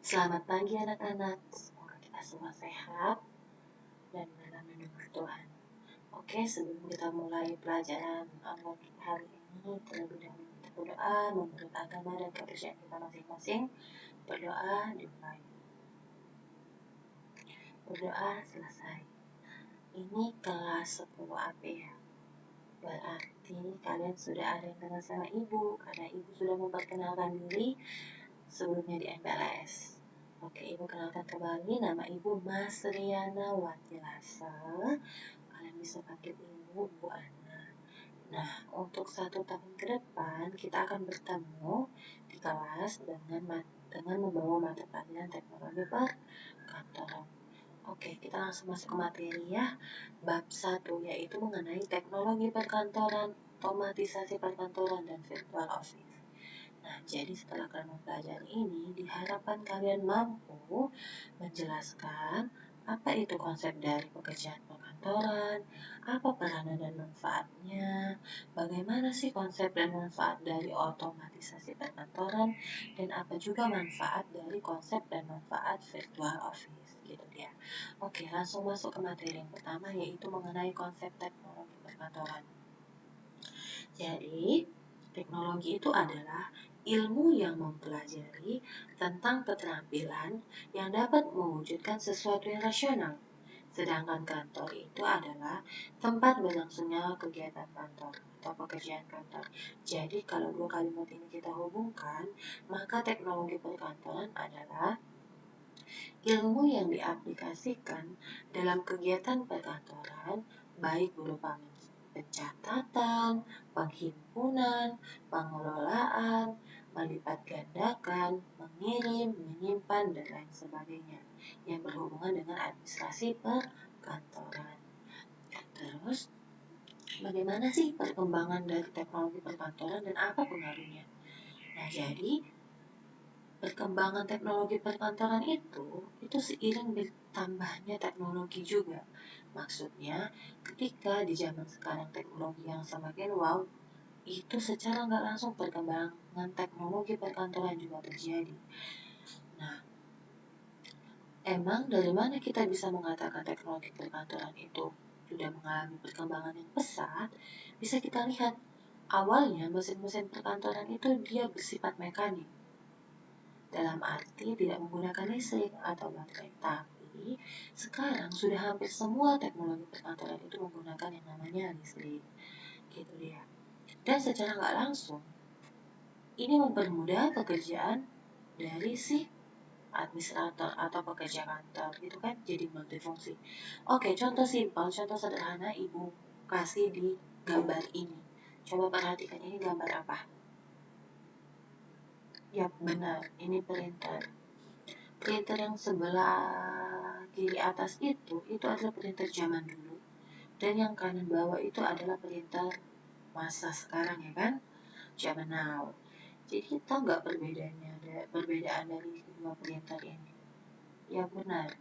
Selamat pagi anak-anak, semoga kita semua sehat dan dalam lindungan Tuhan. Oke, sebelum kita mulai pelajaran online kita hari ini, terlebih dahulu kita berdoa menurut agama dan kepercayaan kita masing-masing. Berdoa dimulai. Berdoa selesai. Ini kelas 10 AP ya. Berarti kalian sudah ada yang kenal sama ibu, karena ibu sudah memperkenalkan diri sebelumnya di MPLS. Oke, ibu kenalkan kembali, nama ibu Mas Riana Watilasa. Kalian bisa panggil ibu, Bu Ana. Nah, untuk 1 tahun ke depan kita akan bertemu di kelas dengan membawa mata pelajaran teknologi perkantoran. Oke, kita langsung masuk ke materi ya. Bab 1 yaitu mengenai teknologi perkantoran, otomatisasi perkantoran, dan virtual office. Nah, jadi setelah kalian mempelajari ini, diharapkan kalian mampu menjelaskan apa itu konsep dari pekerjaan perkantoran, apa peranan dan manfaatnya, bagaimana sih konsep dan manfaat dari otomatisasi perkantoran, dan apa juga manfaat dari konsep dan manfaat virtual office, gitu ya. Oke, langsung masuk ke materi yang pertama, yaitu mengenai konsep teknologi perkantoran. Jadi, teknologi itu adalah ilmu yang mempelajari tentang keterampilan yang dapat mewujudkan sesuatu yang rasional. Sedangkan kantor itu adalah tempat berlangsungnya kegiatan kantor atau pekerjaan kantor. Jadi kalau dua kalimat ini kita hubungkan, maka teknologi perkantoran adalah ilmu yang diaplikasikan dalam kegiatan perkantoran, baik berupa pencatatan, penghimpunan, pengelolaan, melipat gandakan, mengirim, menyimpan, dan lain sebagainya yang berhubungan dengan administrasi perkantoran. Terus, bagaimana sih perkembangan dari teknologi perkantoran dan apa pengaruhnya? Nah, jadi perkembangan teknologi perkantoran itu seiring bertambahnya teknologi juga. Maksudnya, ketika di zaman sekarang teknologi yang semakin wow, itu secara nggak langsung perkembangan teknologi perkantoran juga terjadi. Nah, emang dari mana kita bisa mengatakan teknologi perkantoran itu sudah mengalami perkembangan yang pesat? Bisa kita lihat, awalnya mesin-mesin perkantoran itu dia bersifat mekanik. Dalam arti tidak menggunakan listrik atau baterai, tapi sekarang sudah hampir semua teknologi perkantoran itu menggunakan yang namanya listrik, gitu dia. Dan secara nggak langsung, ini mempermudah pekerjaan dari si administrator atau pekerja kantor, gitu kan, jadi multifungsi. Oke, contoh simpel, contoh sederhana ibu kasih di gambar ini. Coba perhatikan ini gambar apa? Yap, benar, ini printer. Printer yang sebelah kiri atas itu adalah printer zaman dulu, dan yang kanan bawah itu adalah printer masa sekarang ya kan, zaman now. Jadi tahu nggak perbedaan dari kedua printer ini? Ya benar,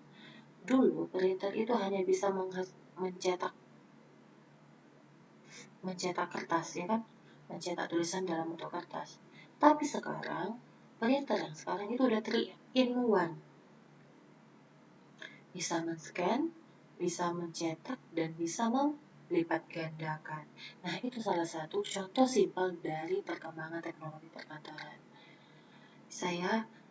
dulu printer itu hanya bisa mencetak kertas ya kan, mencetak tulisan dalam bentuk kertas. Tapi sekarang printer yang sekarang itu udah 3-in-1, bisa men-scan, bisa mencetak, dan bisa melipat gandakan. Nah, itu salah satu contoh simpel dari perkembangan teknologi perkantoran.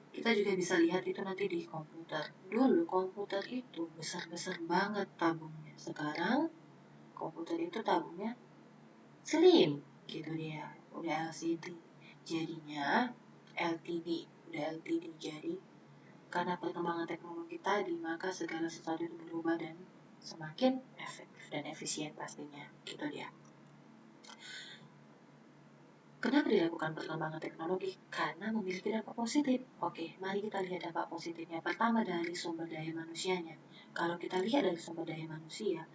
Kita juga bisa lihat itu nanti di komputer. Dulu komputer itu besar-besar banget tabungnya. Sekarang komputer itu tabungnya slim, gitu dia. Udah LCD. Jadinya udah LTD jadi. Karena perkembangan teknologi tadi, maka segala sesuatu itu berubah dan semakin efektif dan efisien pastinya. Gitu dia. Kenapa dilakukan perkembangan teknologi? Karena memiliki dampak positif. Oke, mari kita lihat dampak positifnya. Pertama, dari sumber daya manusianya. Kalau kita lihat dari sumber daya manusia,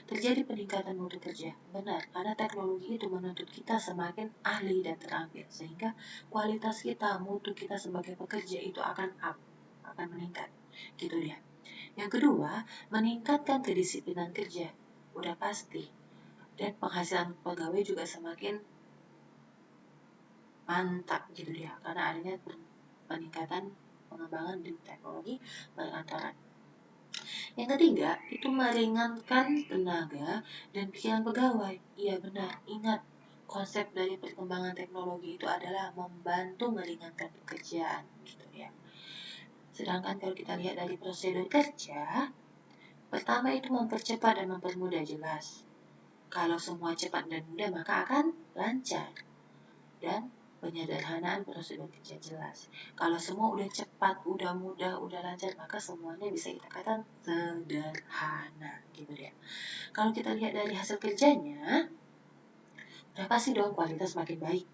terjadi peningkatan mutu kerja. Benar, karena teknologi itu menuntut kita semakin ahli dan terampil, sehingga kualitas kita, mutu kita sebagai pekerja itu akan meningkat. Gitu dia. Yang kedua, meningkatkan kedisiplinan kerja. Udah pasti. Dan penghasilan pegawai juga semakin mantap gitu dia, karena adanya peningkatan pengembangan di teknologi perkantoran. Yang ketiga, itu meringankan tenaga dan pikiran pegawai. Iya benar, ingat konsep dari perkembangan teknologi itu adalah membantu meringankan pekerjaan, gitu ya. Sedangkan kalau kita lihat dari prosedur kerja, pertama itu mempercepat dan mempermudah jelas. Kalau semua cepat dan mudah maka akan lancar. Dan penyederhanaan prosedur kerja jelas. Kalau semua udah cepat, udah mudah, udah lancar, maka semuanya bisa kita katakan sederhana, gitu ya. Kalau kita lihat dari hasil kerjanya, udah pasti dong kualitas makin baik.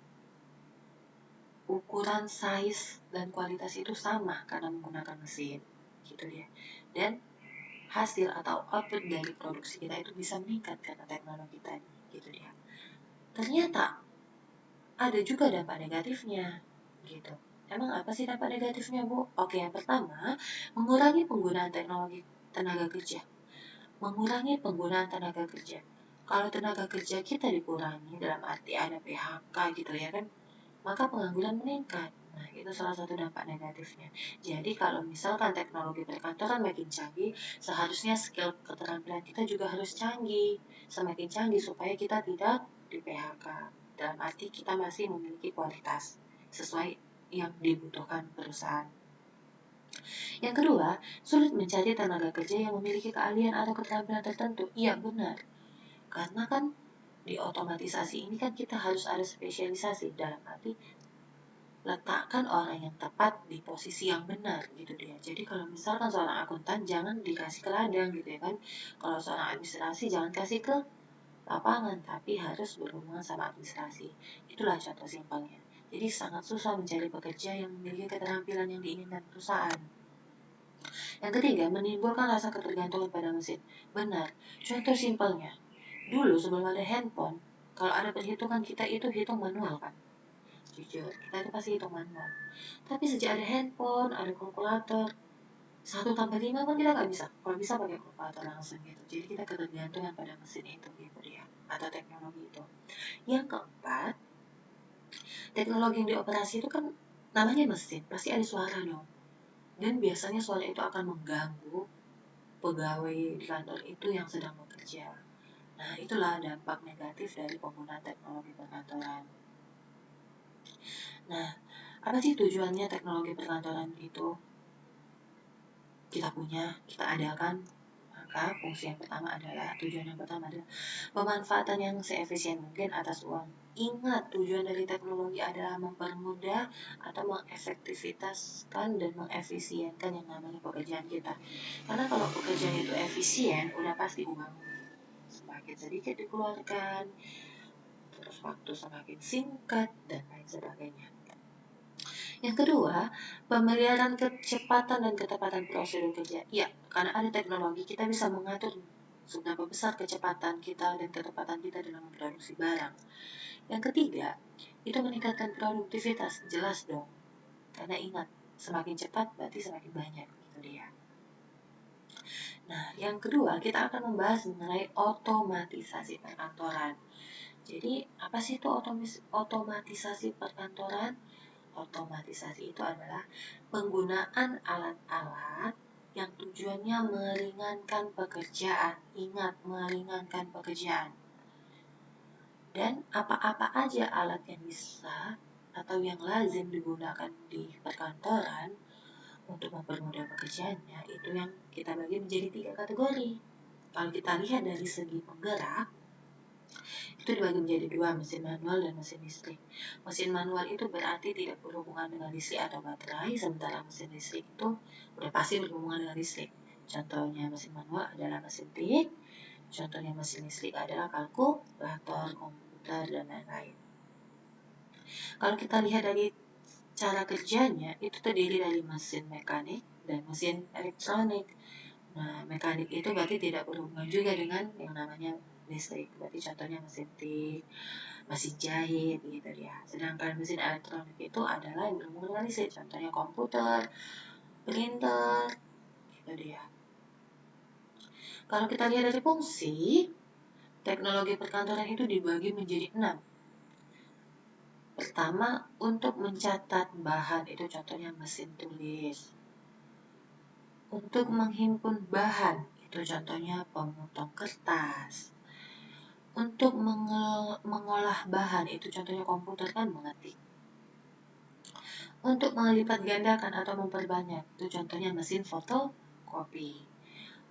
Ukuran, size, dan kualitas itu sama karena menggunakan mesin, gitu ya. Dan hasil atau output dari produksi kita itu bisa meningkat karena teknologi tadi, gitu ya. Ternyata ada juga dampak negatifnya, gitu. Emang apa sih dampak negatifnya, Bu? Oke, yang pertama, mengurangi penggunaan teknologi tenaga kerja. Mengurangi penggunaan tenaga kerja. Kalau tenaga kerja kita dikurangi dalam arti ada PHK gitu ya kan, maka pengangguran meningkat. Nah, itu salah satu dampak negatifnya. Jadi kalau misalkan teknologi perkantoran makin canggih, seharusnya skill keterampilan kita juga harus canggih. Semakin canggih supaya kita tidak di PHK. Dalam arti kita masih memiliki kualitas sesuai yang dibutuhkan perusahaan. Yang kedua, sulit mencari tenaga kerja yang memiliki keahlian atau keterampilan tertentu. Iya benar, karena kan di otomatisasi ini kan kita harus ada spesialisasi, dalam arti letakkan orang yang tepat di posisi yang benar gitu dia. Jadi kalau misalkan seorang akuntan jangan dikasih ke ladang gitu ya kan. Kalau seorang administrasi jangan kasih ke lapangan, tapi harus berhubungan sama administrasi. Itulah contoh simpelnya. Jadi sangat susah mencari pekerja yang memiliki keterampilan yang diinginkan perusahaan. Yang ketiga, menimbulkan rasa ketergantungan pada mesin. Benar, contoh simpelnya. Dulu sebelum ada handphone, kalau ada perhitungan kita itu hitung manual kan. Jujur, kita itu pasti hitung manual. Tapi sejak ada handphone, ada kalkulator, 1 tambah 5 pun kita nggak bisa. Kalau bisa pakai kalkulator langsung gitu. Jadi kita ketergantungan pada mesin itu gitu dia, atau teknologi itu. Yang keempat, teknologi yang dioperasi itu kan namanya mesin, pasti ada suara dong. Dan biasanya suara itu akan mengganggu pegawai di kantor itu yang sedang bekerja. Nah, itulah dampak negatif dari penggunaan teknologi perkantoran. Nah, apa sih tujuannya teknologi perkantoran itu kita punya, kita adakan? Maka fungsi yang pertama adalah, tujuan yang pertama adalah pemanfaatan yang seefisien mungkin atas uang. Ingat, tujuan dari teknologi adalah mempermudah atau mengefektivitaskan dan mengefisienkan yang namanya pekerjaan kita. Karena kalau pekerjaan itu efisien, udah pasti uang semakin sedikit dikeluarkan, terus waktu semakin singkat, dan lain sebagainya. Yang kedua, pemeliharaan kecepatan dan ketepatan prosedur kerja. Ya, karena ada teknologi, kita bisa mengatur seberapa besar kecepatan kita dan ketepatan kita dalam memproduksi barang. Yang ketiga, itu meningkatkan produktivitas. Jelas dong. Karena ingat, semakin cepat berarti semakin banyak. Itu dia. Nah, yang kedua, kita akan membahas mengenai otomatisasi perkantoran. Jadi, apa sih itu otomatisasi perkantoran? Otomatisasi itu adalah penggunaan alat-alat yang tujuannya meringankan pekerjaan. Ingat, meringankan pekerjaan. Dan apa-apa aja alat yang bisa atau yang lazim digunakan di perkantoran untuk mempermudah pekerjaannya, itu yang kita bagi menjadi 3 kategori. Kalau kita lihat dari segi penggerak, itu dibagi menjadi 2, mesin manual dan mesin listrik. Mesin manual itu berarti tidak berhubungan dengan listrik atau baterai, sementara mesin listrik itu udah pasti berhubungan dengan listrik. Contohnya mesin manual adalah mesin tik, contohnya mesin listrik adalah kalkulator, komputer, dan lain-lain. Kalau kita lihat dari cara kerjanya, itu terdiri dari mesin mekanik dan mesin elektronik. Nah, mekanik itu berarti tidak berhubungan juga dengan yang namanya listrik. Berarti contohnya mesin tik, mesin jahit gitu ya. Sedangkan mesin elektronik itu adalah yang berhubungan dengan listrik. Contohnya komputer, printer, gitu dia. Kalau kita lihat dari fungsi, teknologi perkantoran itu dibagi menjadi 6. Pertama, untuk mencatat bahan, itu contohnya mesin tulis. Untuk menghimpun bahan, itu contohnya pemotong kertas. Untuk mengolah bahan, itu contohnya komputer kan mengetik. Untuk melipat gandakan atau memperbanyak, itu contohnya mesin fotokopi.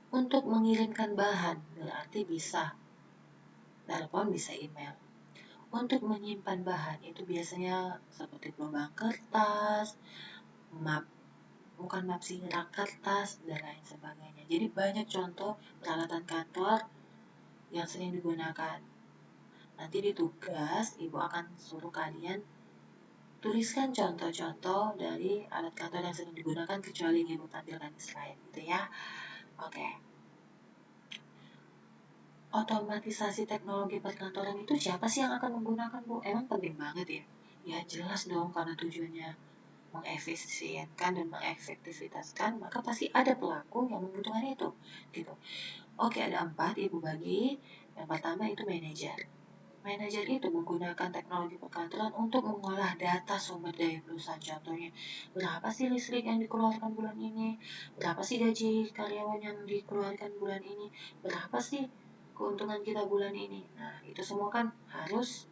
Untuk mengirimkan bahan, berarti bisa telepon, bisa email. Untuk menyimpan bahan, itu biasanya seperti pelubang kertas, bukan map sih, rak kertas, dan lain sebagainya. Jadi banyak contoh peralatan kantor yang sering digunakan. Nanti di tugas, Ibu akan suruh kalian tuliskan contoh-contoh dari alat kantor yang sering digunakan kecuali yang Ibu tampilkan di slide gitu ya. Oke. Otomatisasi teknologi perkantoran itu siapa sih yang akan menggunakan, Bu? Emang penting banget ya? Ya jelas dong, karena tujuannya mengefisienkan dan mengefektivitaskan, maka pasti ada pelaku yang membutuhkan itu gitu. Oke, ada 4 Ibu bagi. Yang pertama itu manajer. Manajer itu menggunakan teknologi perkantoran untuk mengolah data sumber daya perusahaan. Contohnya, berapa sih listrik yang dikeluarkan bulan ini? Berapa sih gaji karyawan yang dikeluarkan bulan ini? Berapa sih keuntungan kita bulan ini? Nah, itu semua kan harus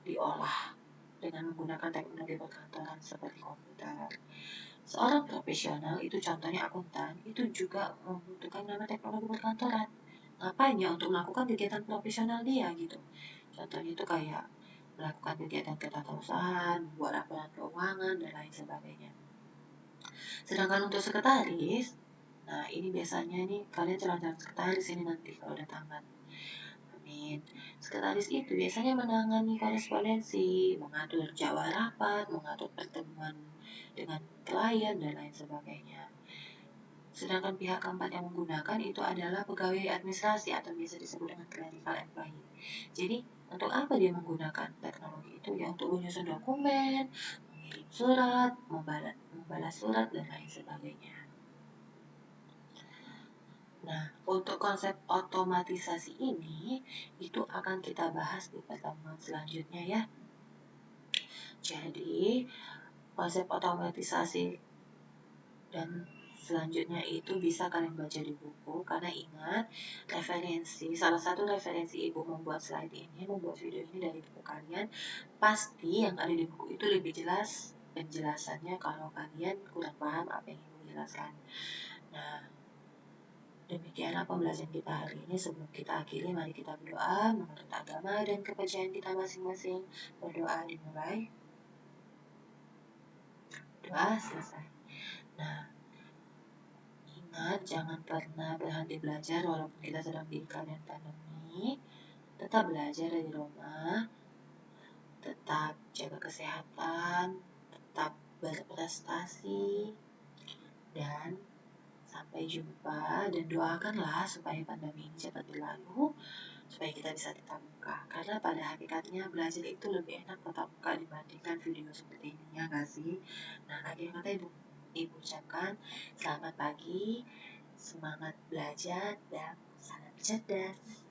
diolah dengan menggunakan teknologi perkantoran seperti komputer. Seorang profesional, itu contohnya akuntan, itu juga membutuhkan nama teknologi perkantoran. Ngapain ya? Untuk melakukan kegiatan profesional dia gitu. Contohnya itu kayak melakukan kegiatan ketatarusahaan, buat laporan keuangan, dan lain sebagainya. Sedangkan untuk sekretaris, nah ini biasanya nih kalian calon-calon sekretaris ini nanti kalau udah tamat. Amin. Sekretaris itu biasanya menangani korespondensi, mengatur jadwal rapat, mengatur pertemuan dengan klien, dan lain sebagainya. Sedangkan pihak keempat yang menggunakan itu adalah pegawai administrasi atau biasa disebut dengan clerical employee. Jadi, untuk apa dia menggunakan teknologi itu? Ya untuk menyusun dokumen, mengirim surat, membalas surat, dan lain sebagainya. Nah, untuk konsep otomatisasi ini, itu akan kita bahas di pertemuan selanjutnya ya. Jadi, konsep otomatisasi dan selanjutnya itu bisa kalian baca di buku, karena ingat salah satu referensi Ibu membuat slide ini, membuat video ini dari buku kalian, pasti yang ada di buku itu lebih jelas penjelasannya kalau kalian kurang paham apa yang Ibu jelaskan. Nah, demikianlah pembelajaran kita hari ini. Sebelum kita akhiri, mari kita berdoa menurut agama dan kepercayaan kita masing-masing. Berdoa dimulai. Doa selesai. Nah, ingat, jangan pernah berhenti belajar walaupun kita sedang di keadaan pandemi. Tetap belajar dari rumah, tetap jaga kesehatan, tetap berprestasi, dan sampai jumpa. Dan doakanlah supaya pandemi ini cepat berlalu, supaya kita bisa tetap muka. Karena pada hakikatnya belajar itu lebih enak tetap muka dibandingkan video seperti ini, ya nggak sih? Nah, akhir kata Ibu ucapkan selamat pagi, semangat belajar, dan salam cerdas.